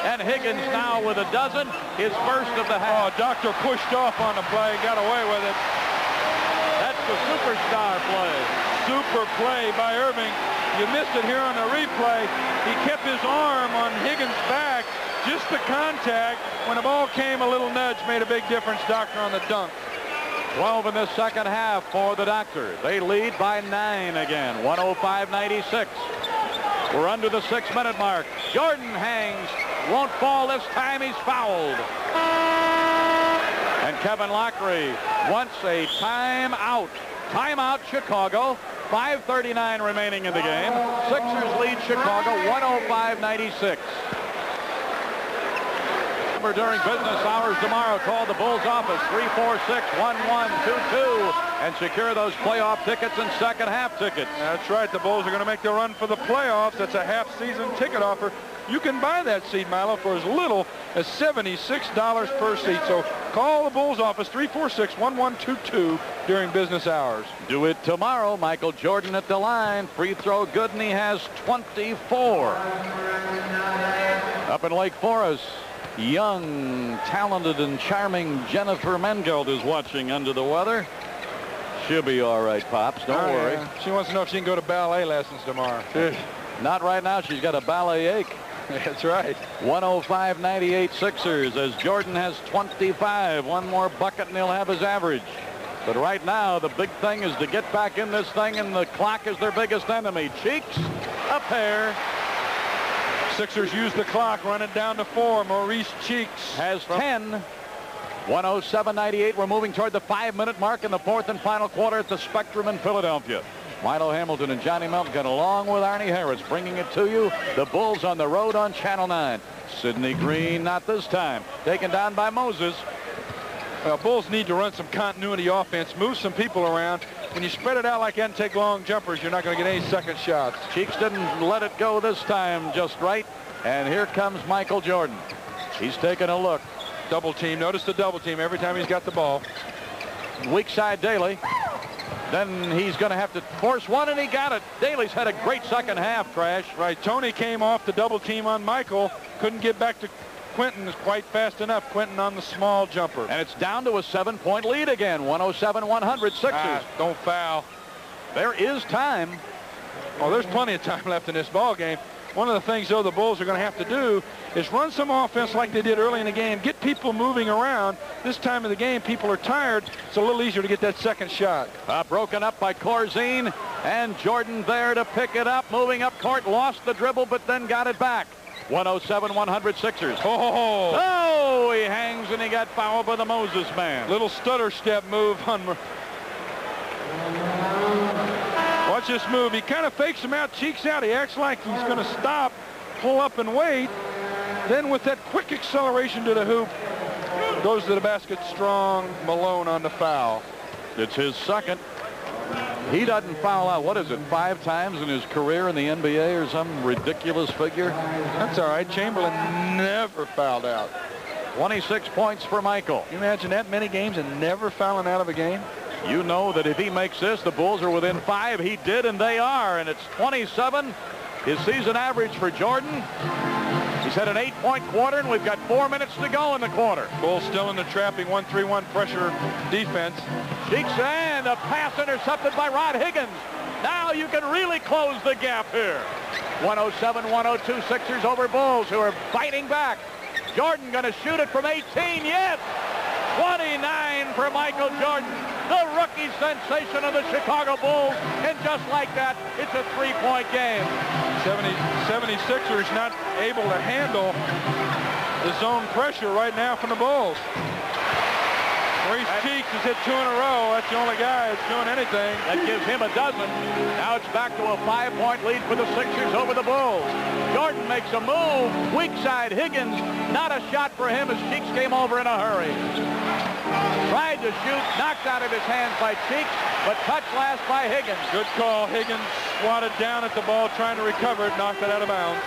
And Higgins now with a dozen, his first of the half. Oh, Doctor pushed off on the play, got away with it. That's the superstar play. Super play by Irving. You missed it here on the replay. He kept his arm on Higgins' back. Just the contact. When the ball came, a little nudge made a big difference, Doctor, on the dunk. 12 in the second half for the Doctor. They lead by 9 again, 105-96. We're under the 6-minute mark. Jordan hangs, won't fall this time, he's fouled. And Kevin Lockery wants a timeout. Timeout, Chicago. 5:39 remaining in the game. Sixers lead Chicago 105-96. During business hours tomorrow, call the Bulls office 346-1122 and secure those playoff tickets and second half tickets. That's right. The Bulls are going to make the run for the playoffs. That's a half-season ticket offer. You can buy that seat, Milo, for as little as $76 per seat. So call the Bulls office 346-1122 during business hours. Do it tomorrow. Michael Jordan at the line. Free throw good, and he has 24. Up in Lake Forest, young, talented, and charming Jennifer Mengeld is watching under the weather. She'll be all right, Pops. Don't worry. Yeah. She wants to know if she can go to ballet lessons tomorrow. Not right now. She's got a ballet ache. That's right. 105-98 Sixers as Jordan has 25. One more bucket and he'll have his average. But right now, the big thing is to get back in this thing, and the clock is their biggest enemy. Cheeks, a pair. Sixers use the clock, run it down to 4. Maurice Cheeks has 10. 107-98. We're moving toward the 5-minute mark in the fourth and final quarter at the Spectrum in Philadelphia. Milo Hamilton and Johnny Melton along with Arnie Harris bringing it to you. The Bulls on the road on Channel 9. Sidney Green not this time. Taken down by Moses. Bulls need to run some continuity offense, move some people around. When you spread it out like that and take long jumpers, you're not going to get any second shots. Cheeks didn't let it go this time just right. And here comes Michael Jordan. He's taking a look. Double team. Notice the double team every time he's got the ball. Weak side Daly. Then he's going to have to force one, and he got it. Daly's had a great second half, Crash. Right. Tony came off the double team on Michael. Couldn't get back to Quentin quite fast enough. Quentin on the small jumper. And it's down to a 7-point lead again. 107-100 Sixers. Don't foul. There is time. Oh, there's plenty of time left in this ball game. One of the things, though, the Bulls are going to have to do is run some offense like they did early in the game. Get people moving around. This time of the game, people are tired. It's a little easier to get that second shot. Broken up by Corzine, and Jordan there to pick it up. Moving up court, lost the dribble, but then got it back. 107-100 Sixers. Oh, he hangs, and he got fouled by the Moses man. Little stutter step move on. Watch this move. He kind of fakes him out, cheeks out. He acts like he's going to stop, pull up and wait. Then with that quick acceleration to the hoop, goes to the basket strong. Malone on the foul. It's his second. He doesn't foul out, what is it, 5 times in his career in the NBA or some ridiculous figure? That's all right. Chamberlain never fouled out. 26 points for Michael. Can you imagine that many games and never fouling out of a game? You know that if he makes this, the Bulls are within 5. He did, and they are. And it's 27, his season average for Jordan. He's had an 8-point quarter, and we've got 4 minutes to go in the quarter. Bulls still in the trapping 1-3-1 pressure defense. Cheeks, and a pass intercepted by Rod Higgins. Now you can really close the gap here. 107-102 Sixers over Bulls, who are fighting back. Jordan going to shoot it from 18. Yes! 29 for Michael Jordan, the rookie sensation of the Chicago Bulls. And just like that, it's a 3-point game. 76ers not able to handle the zone pressure right now from the Bulls. Maurice Cheeks has hit 2 in a row. That's the only guy that's doing anything. That gives him a dozen. Now it's back to a 5-point lead for the Sixers over the Bulls. Jordan makes a move. Weak side Higgins. Not a shot for him as Cheeks came over in a hurry. Tried to shoot. Knocked out of his hands by Cheeks, but touched last by Higgins. Good call. Higgins swatted down at the ball, trying to recover it. Knocked it out of bounds.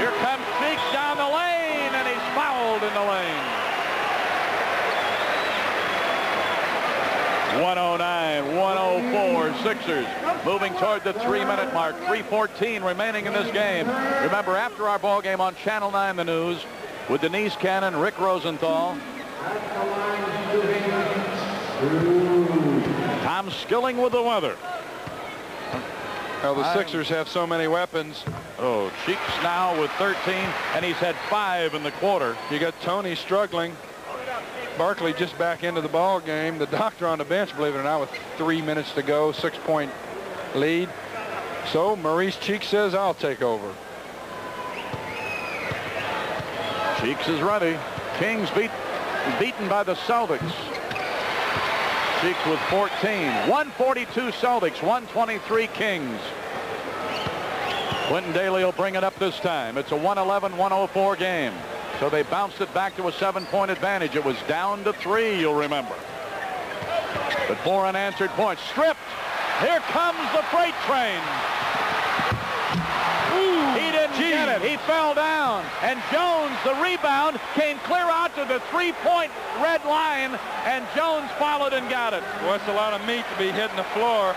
Here comes Cheeks down the lane, and he's fouled in the lane. 109-104 Sixers moving toward the 3-minute mark. 3:14 remaining in this game. Remember, after our ball game on Channel 9 The News with Denise Cannon, Rick Rosenthal, Tom Skilling with the weather. Well, the Sixers have so many weapons. Oh, Cheeks now with 13, and he's had 5 in the quarter. You got Tony struggling. Barkley just back into the ball game. The doctor on the bench, believe it or not, with 3 minutes to go, 6-point lead. So Maurice Cheeks says, I'll take over. Cheeks is ready. Kings beaten by the Celtics. Cheeks with 14. 142 Celtics, 123 Kings. Quentin Daly will bring it up this time. It's a 111-104 game. So they bounced it back to a 7-point advantage. It was down to 3, you'll remember. But 4 unanswered points. Stripped. Here comes the freight train. Ooh, he didn't get it. He fell down. And Jones, the rebound, came clear out to the 3-point red line, and Jones followed and got it. Well, that's a lot of meat to be hitting the floor.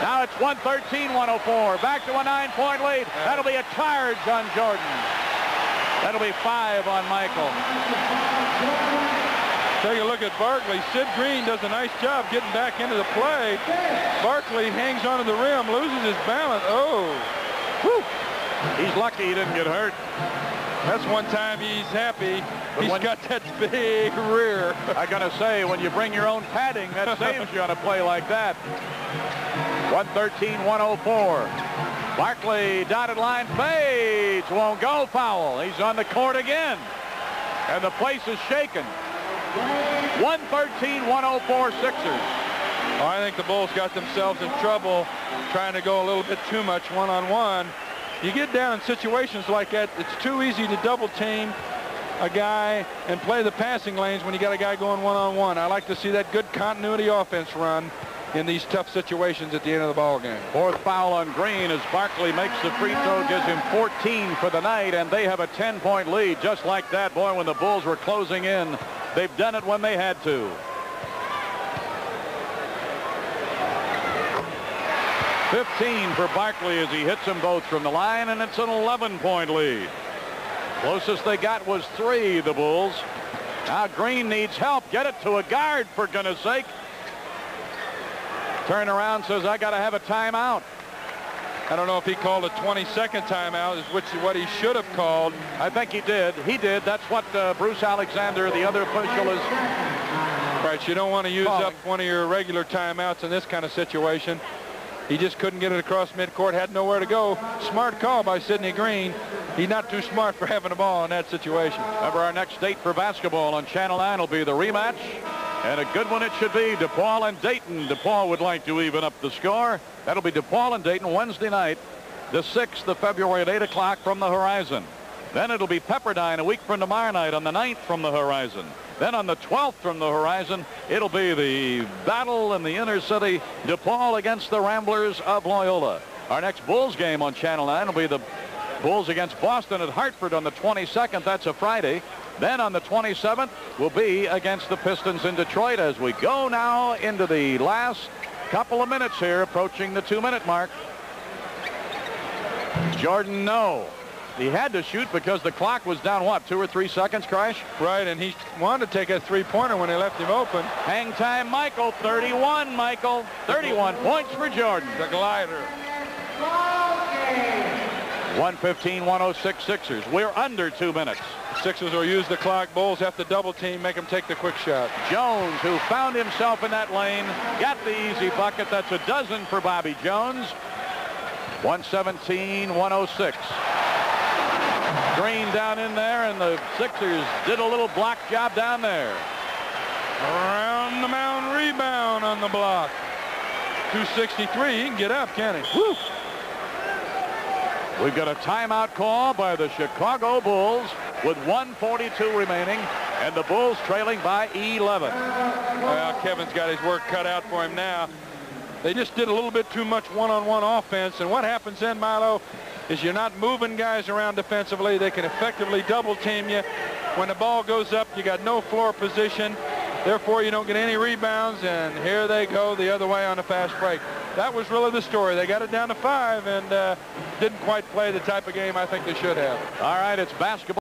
Now it's 113-104. Back to a 9-point lead. That'll be a charge on Jordan. That'll be 5 on Michael. Take a look at Barkley. Sid Green does a nice job getting back into the play. Barkley hangs onto the rim, loses his balance. Oh. Whew. He's lucky he didn't get hurt. That's one time he's happy. He's got that big rear. I gotta say, when you bring your own padding, that saves you on a play like that. 113-104. Barkley, dotted line, fades, won't go, foul. He's on the court again, and the place is shaken. 113-104 Sixers. Oh, I think the Bulls got themselves in trouble trying to go a little bit too much one-on-one. You get down in situations like that, it's too easy to double team a guy and play the passing lanes when you got a guy going one-on-one. I like to see that good continuity offense run in these tough situations at the end of the ball game. 4th foul on Green as Barkley makes the free throw, gives him 14 for the night, and they have a 10-point lead just like that. Boy, when the Bulls were closing in, they've done it when they had to. 15 for Barkley as he hits them both from the line, and it's an 11-point lead. Closest they got was 3, the Bulls. Now Green needs help. Get it to a guard, for goodness sake. Turn around, says, I got to have a timeout. I don't know if he called a 20-second timeout, which is what he should have called. I think he did. He did. That's what Bruce Alexander, the other official, is. Right, you don't want to use up one of your regular timeouts in this kind of situation. He just couldn't get it across midcourt, had nowhere to go. Smart call by Sidney Green. He's not too smart for having a ball in that situation. Remember, our next date for basketball on Channel 9 will be the rematch. And a good one it should be. DePaul and Dayton. DePaul would like to even up the score. That'll be DePaul and Dayton Wednesday night, the 6th of February at 8 o'clock from the Horizon. Then it'll be Pepperdine a week from tomorrow night on the 9th from the Horizon. Then on the 12th from the Horizon, it'll be the battle in the inner city, DePaul against the Ramblers of Loyola. Our next Bulls game on Channel 9 will be the Bulls against Boston at Hartford on the 22nd. That's a Friday. Then on the 27th will be against the Pistons in Detroit as we go now into the last couple of minutes here, approaching the 2-minute mark. Jordan, no. He had to shoot because the clock was down, what, 2 or 3 seconds, Crash? Right, and he wanted to take a three-pointer when they left him open. Hang time, Michael. 31, Michael. 31 points for Jordan. The glider. 115-106 Sixers. We're under 2 minutes. Sixers will use the clock. Bulls have to double team, make him take the quick shot. Jones, who found himself in that lane, got the easy bucket. That's a dozen for Bobby Jones. 117-106. Green down in there, and the Sixers did a little block job down there. Around the mound rebound on the block. 263. He can get up, can he? Woo! We've got a timeout call by the Chicago Bulls with 1:42 remaining, and the Bulls trailing by 11. Well, Kevin's got his work cut out for him now. They just did a little bit too much one-on-one offense, and what happens then, Milo, is you're not moving guys around defensively. They can effectively double team you. When the ball goes up, you got no floor position. Therefore, you don't get any rebounds, and here they go the other way on a fast break. that was really the story. They got it down to 5 and didn't quite play the type of game I think they should have. All right, it's basketball.